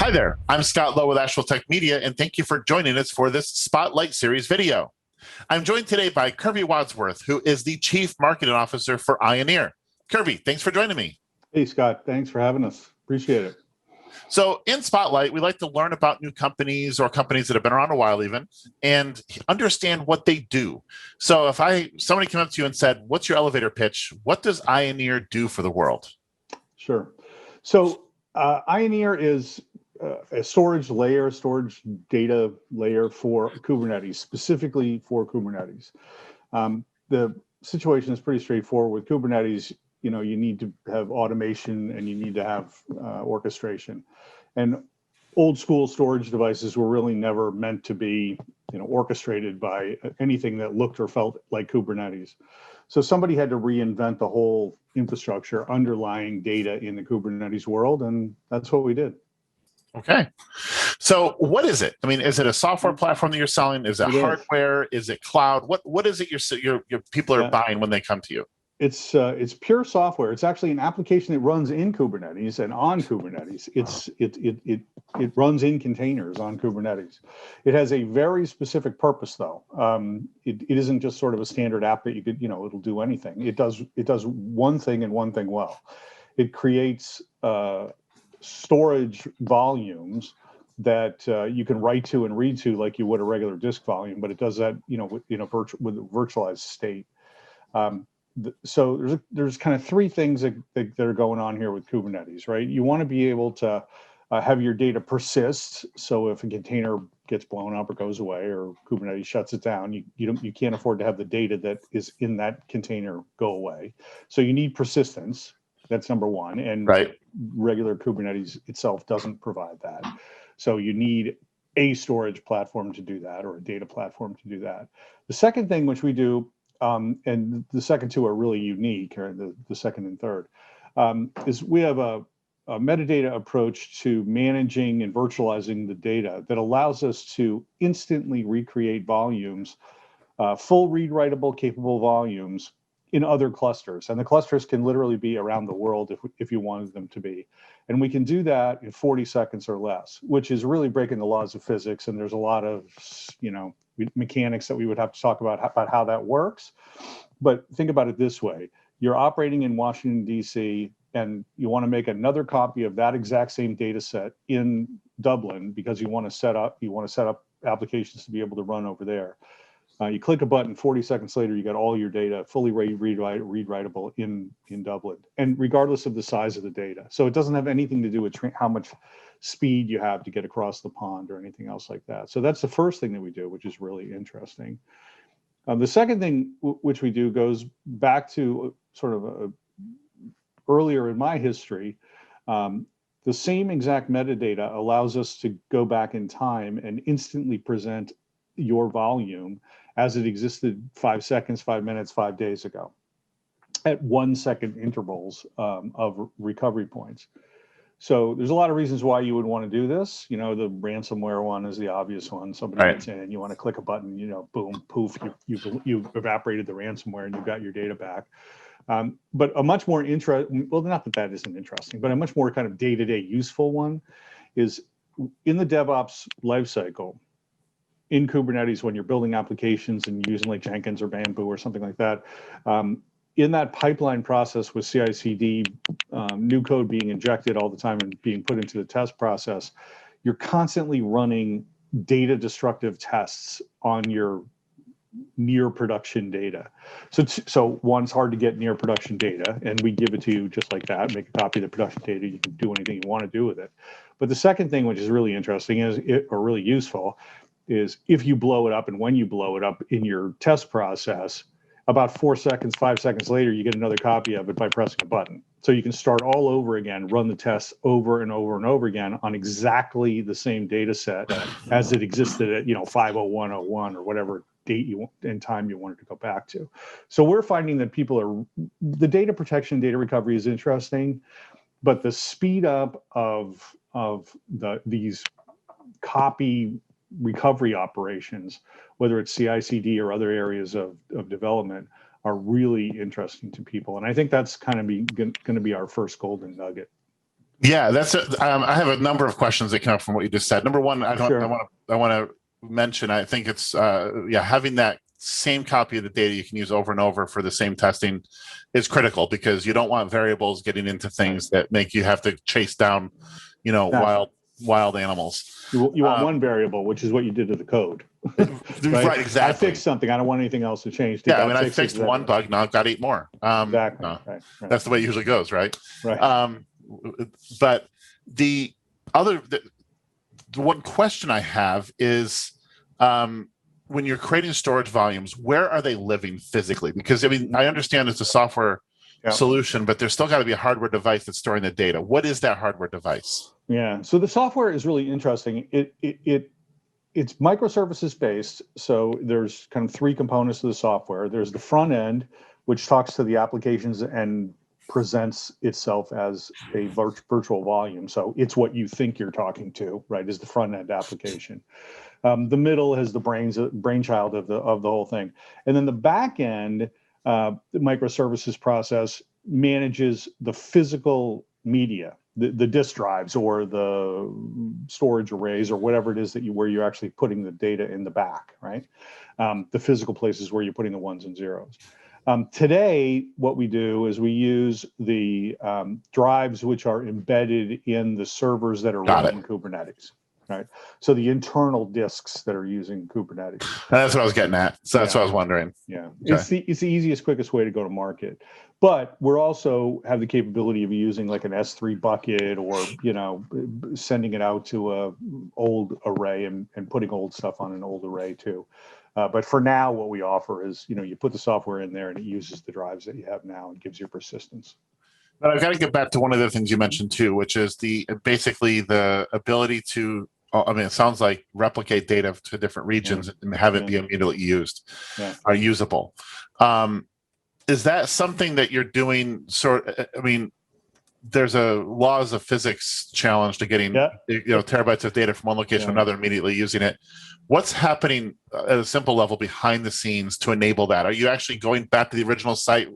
Hi there, I'm Scott Lowe with ActualTech Media, and thank you for joining us for this Spotlight Series video. I'm joined today by Kirby Wadsworth, who is the Chief Marketing Officer for ionir. Kirby, thanks for joining me. Hey, Scott, thanks for having us. Appreciate it. So in Spotlight, we like to learn about new companies or companies that have been around a while even, and understand what they do. So if somebody came up to you and said, what's your elevator pitch? What does ionir do for the world? Sure. So ionir is a storage data layer for Kubernetes, specifically for Kubernetes. The situation is pretty straightforward with Kubernetes. You know, you need to have automation and you need to have orchestration. And old school storage devices were really never meant to be, orchestrated by anything that looked or felt like Kubernetes. So somebody had to reinvent the whole infrastructure underlying data in the Kubernetes world, and that's what we did. Okay. So what is it? I mean, is it a software platform that you're selling? Is it hardware? Is it cloud? What is it your people are buying when they come to you? It's pure software. It's actually an application that runs in Kubernetes and on Kubernetes. It runs in containers on Kubernetes. It has a very specific purpose, though. It isn't just sort of a standard app that you could, it'll do anything. It does one thing and one thing well. It creates storage volumes that you can write to and read to like you would a regular disk volume, but it does that, with a virtualized state. So there's kind of three things that are going on here with Kubernetes, right? You want to be able to have your data persist. So if a container gets blown up or goes away or Kubernetes shuts it down, you can't afford to have the data that is in that container go away. So you need persistence. That's number one. And regular Kubernetes itself doesn't provide that. So you need a storage platform to do that, or a data platform to do that. The second thing which we do, and the second two are really unique, or the second and third, is we have a metadata approach to managing and virtualizing the data that allows us to instantly recreate volumes, full read-writable capable volumes in other clusters. And the clusters can literally be around the world if you wanted them to be. And we can do that in 40 seconds or less, which is really breaking the laws of physics. And there's a lot of, mechanics that we would have to talk about how that works. But think about it this way. You're operating in Washington, D.C., and you want to make another copy of that exact same data set in Dublin because you want to set up applications to be able to run over there. You click a button, 40 seconds later, you got all your data fully read-writable in Dublin, and regardless of the size of the data. So it doesn't have anything to do with how much speed you have to get across the pond or anything else like that. So that's the first thing that we do, which is really interesting. The second thing which we do goes back to sort of earlier in my history. The same exact metadata allows us to go back in time and instantly present your volume as it existed 5 seconds, 5 minutes, 5 days ago at 1 second intervals of recovery points. So there's a lot of reasons why you would want to do this. The ransomware one is the obvious one. Somebody gets in and you want to click a button, boom, poof, you've evaporated the ransomware and you've got your data back. But a much more not that isn't interesting, but a much more kind of day-to-day useful one is in the DevOps lifecycle. In Kubernetes, when you're building applications and using like Jenkins or Bamboo or something like that, in that pipeline process with CI/CD, new code being injected all the time and being put into the test process, you're constantly running data destructive tests on your near production data. So one, it's hard to get near production data, and we give it to you just like that. Make a copy of the production data. You can do anything you want to do with it. But the second thing, which is really interesting, or really useful, is if you blow it up and when you blow it up in your test process, about 4 seconds, 5 seconds later, you get another copy of it by pressing a button. So you can start all over again, run the tests over and over and over again on exactly the same data set as it existed at 50101 or whatever date and time you wanted to go back to. So we're finding that the data protection, data recovery is interesting, but the speed up of these copy recovery operations, whether it's CI/CD or other areas of development, are really interesting to people. And I think that's kind of going to be our first golden nugget. Yeah, that's. I have a number of questions that come up from what you just said. Number one, Sure. I want to mention. I think it's having that same copy of the data you can use over and over for the same testing is critical, because you don't want variables getting into things that make you have to chase down, Exactly. wild animals. You want one variable, which is what you did to the code. Right, exactly. I fixed something. I don't want anything else to change. Yeah, I mean, I fixed one bug. Now I've got 8 more. Exactly. Right. That's the way it usually goes, right? Right. But the other, the one question I have is, when you're creating storage volumes, where are they living physically? Because I mean, I understand it's a software solution, but there's still got to be a hardware device that's storing the data. What is that hardware device? Yeah. So the software is really interesting. It's microservices based. So there's kind of 3 components to the software. There's the front end, which talks to the applications and presents itself as a virtual volume. So it's what you think you're talking to, right? Is the front end application. The middle has the brainchild of the whole thing, and then the back end, the microservices process manages the physical media, the disk drives or the storage arrays or whatever it is where you're actually putting the data in the back, right? The physical places where you're putting the ones and zeros. Today, what we do is we use the drives which are embedded in the servers that are running Kubernetes, right? So the internal disks that are using Kubernetes. That's what I was getting at. So that's what I was wondering. Yeah, Okay. it's the easiest, quickest way to go to market. But we're also have the capability of using like an S3 bucket, or sending it out to a old array and putting old stuff on an old array too. But for now, what we offer is, you put the software in there and it uses the drives that you have now and gives you persistence. But I've got to get back to one of the things you mentioned too, which is basically the ability to, I mean, it sounds like replicate data to different regions and have it be immediately used or usable. Is that something that you're doing? I mean, there's a laws of physics challenge to getting terabytes of data from one location to another, immediately using it. What's happening at a simple level behind the scenes to enable that? Are you actually going back to the original site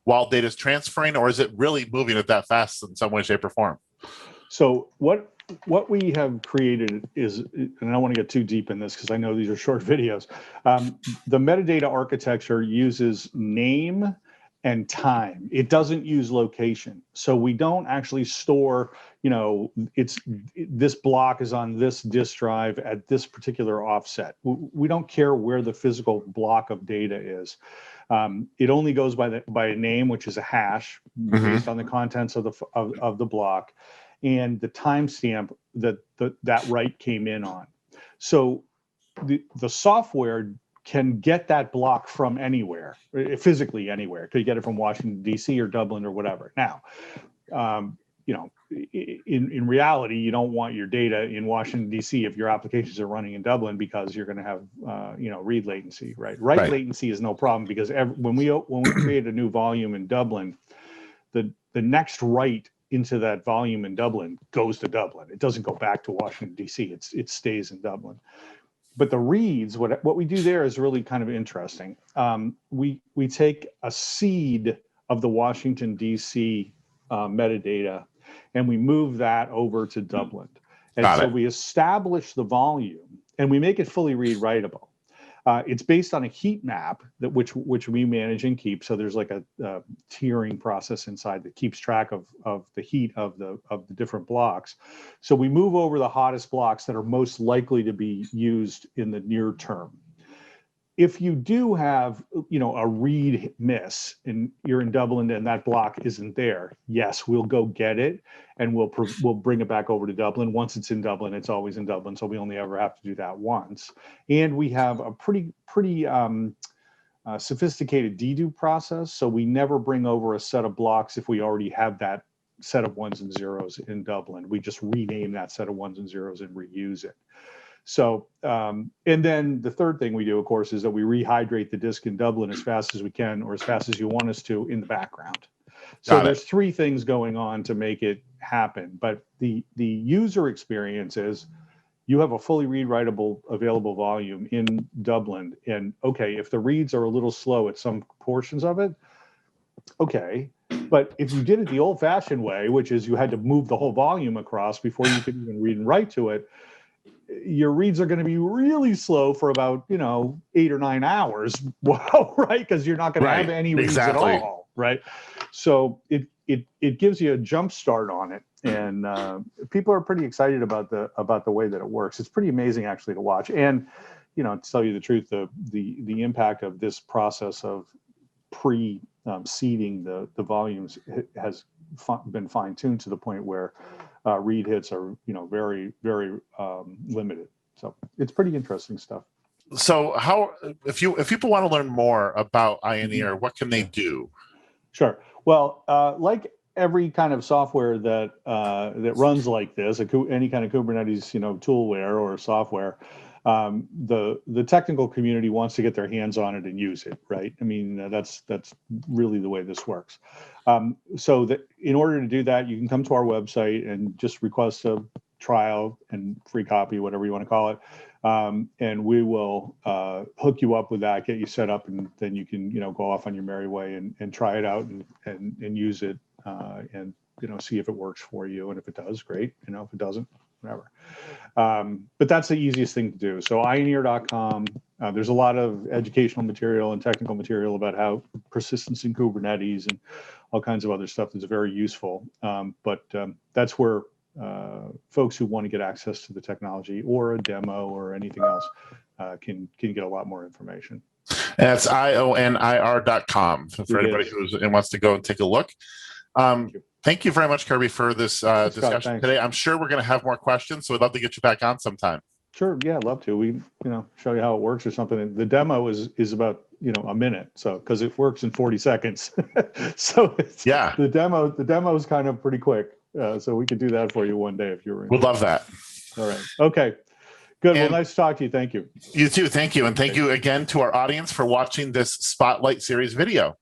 while data is transferring, or is it really moving at that fast in some way, shape, or form? So what we have created is, and I don't want to get too deep in this because I know these are short videos. The metadata architecture uses name and time. It doesn't use location. So we don't actually store, this block is on this disk drive at this particular offset. We don't care where the physical block of data is. It only goes by a name, which is a hash based on the contents of the block, and the timestamp that write came in on. So the software can get that block from anywhere, physically anywhere. Could get it from Washington, D.C. or Dublin or whatever. Now, in reality, you don't want your data in Washington, D.C. if your applications are running in Dublin, because you're going to have, read latency, right? Write latency is no problem, because when we create a new volume in Dublin, the next write into that volume in Dublin goes to Dublin. It doesn't go back to Washington, D.C. It stays in Dublin. But the reads, what we do there is really kind of interesting. We take a seed of the Washington, D.C. Metadata, and we move that over to Dublin. And so we establish the volume, and we make it fully read-writable. It's based on a heat map which we manage and keep. So there's like a tiering process inside that keeps track of the heat of the different blocks. So we move over the hottest blocks that are most likely to be used in the near term. If you do have, a read miss and you're in Dublin and that block isn't there, yes, we'll go get it and we'll bring it back over to Dublin. Once it's in Dublin, it's always in Dublin. So we only ever have to do that once. And we have a pretty sophisticated dedupe process. So we never bring over a set of blocks if we already have that set of ones and zeros in Dublin. We just rename that set of ones and zeros and reuse it. So, and then the third thing we do, of course, is that we rehydrate the disk in Dublin as fast as we can, or as fast as you want us to, in the background. So there's 3 things going on to make it happen. But the user experience is, you have a fully read-writable available volume in Dublin. And okay, if the reads are a little slow at some portions of it, okay, But if you did it the old-fashioned way, which is you had to move the whole volume across before you could even read and write to it, your reads are going to be really slow for about 8 or 9 hours. Wow, right? Because you're not going to have any reads at all, right? So it gives you a jump start on it, and people are pretty excited about the way that it works. It's pretty amazing actually to watch, and to tell you the truth, the impact of this process of seeding the volumes has been fine-tuned to the point where read hits are very, very limited. So it's pretty interesting stuff. So if people want to learn more about ionir, what can they do? Sure. Well, like every kind of software that runs like this, any kind of Kubernetes toolware or software, the technical community wants to get their hands on it and use it, right? I mean, that's really the way this works. So that in order to do that, you can come to our website and just request a trial and free copy, whatever you want to call it, and we will hook you up with that, get you set up, and then you can go off on your merry way and try it out and use it and see if it works for you, and if it does, great. If it doesn't, whatever. But that's the easiest thing to do. So ionir.com, there's a lot of educational material and technical material about how persistence in Kubernetes and all kinds of other stuff that's very useful. But that's where folks who want to get access to the technology or a demo or anything else can get a lot more information. And that's ionir.com for anybody who wants to go and take a look. Thank you very much, Kirby, for this discussion today. I'm sure we're going to have more questions, so we'd love to get you back on sometime. Sure, yeah, I'd love to. We, show you how it works or something. The demo is about, a minute, so because it works in 40 seconds. So the demo is kind of pretty quick. So we could do that for you one day if you're. We'd love that. All right. Okay. Good. Well, nice to talk to you. Thank you. You too. Thank you, and thank you again to our audience for watching this Spotlight Series video.